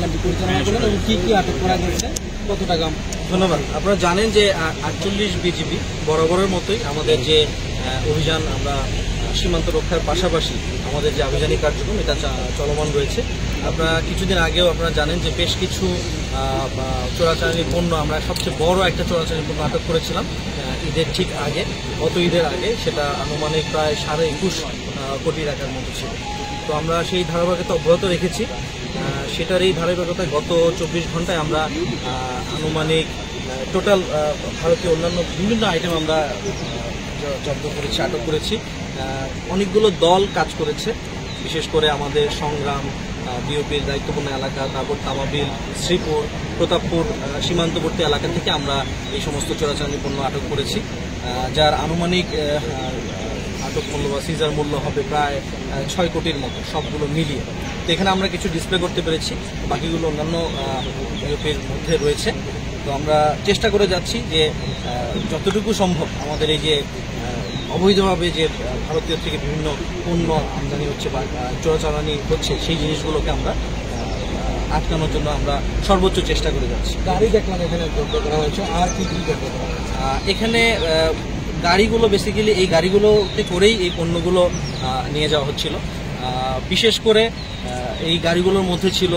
অভিযানটি পরিচালনা করলেন এবং কি কি আটক করা গেছে, কত টাকা? ধন্যবাদ। আপনারা জানেন যে 48 বিজিবি বরাবরের মতোই আমাদের যে অভিযান, আমরা সীমান্ত রক্ষার পাশাপাশি আমাদের যে আভিযানিক কার্যক্রম এটা চলমান রয়েছে। আপনারা কিছুদিন আগেও আপনারা জানেন যে বেশ কিছু চোরাচালানি পণ্য, আমরা সবচেয়ে বড় একটা চোরাচালানি পণ্য আটক করেছিলাম ঈদের ঠিক আগে, গত ঈদের আগে। সেটা আনুমানিক প্রায় 21.5 কোটি টাকার মতো ছিল। তো আমরা সেই ধারাবাহিকতা অব্যাহত রেখেছি। সেটার এই ধারাবাহিকতায় গত 24 ঘন্টায় আমরা আনুমানিক টোটাল ভারতীয় অন্যান্য বিভিন্ন আইটেম আমরা জব্দ করেছি, আটক করেছি। অনেকগুলো দল কাজ করেছে, বিশেষ করে আমাদের সংগ্রাম, বিওপির দায়িত্বপূর্ণ এলাকা, তারপর তামাবিল, শ্রীপুর, প্রতাপপুর সীমান্তবর্তী এলাকা থেকে আমরা এই সমস্ত চোরাচালানি পণ্য আটক করেছি, যার আনুমানিক আটক মূল্য বা সিজার মূল্য হবে প্রায় 6 কোটির মতো, সবগুলো মিলিয়ে। তো এখানে আমরা কিছু ডিসপ্লে করতে পেরেছি, বাকিগুলো অন্যান্য বিওপির মধ্যে রয়েছে। তো আমরা চেষ্টা করে যাচ্ছি যে যতটুকু সম্ভব আমাদের এই যে অবৈধভাবে যে ভারতীয় থেকে বিভিন্ন পণ্য আমদানি হচ্ছে বা চোরাচালানি হচ্ছে, সেই জিনিসগুলোকে আমরা আটকানোর জন্য আমরা সর্বোচ্চ চেষ্টা করে যাচ্ছি। গাড়ি দেখলাম এখানে জব্দ করা হয়েছে, আর কি কি জব্দ করা হয়েছে? এখানে গাড়িগুলো বেসিক্যালি এই গাড়িগুলোতে করেই এই পণ্যগুলো নিয়ে যাওয়া হচ্ছিল। বিশেষ করে এই গাড়িগুলোর মধ্যে ছিল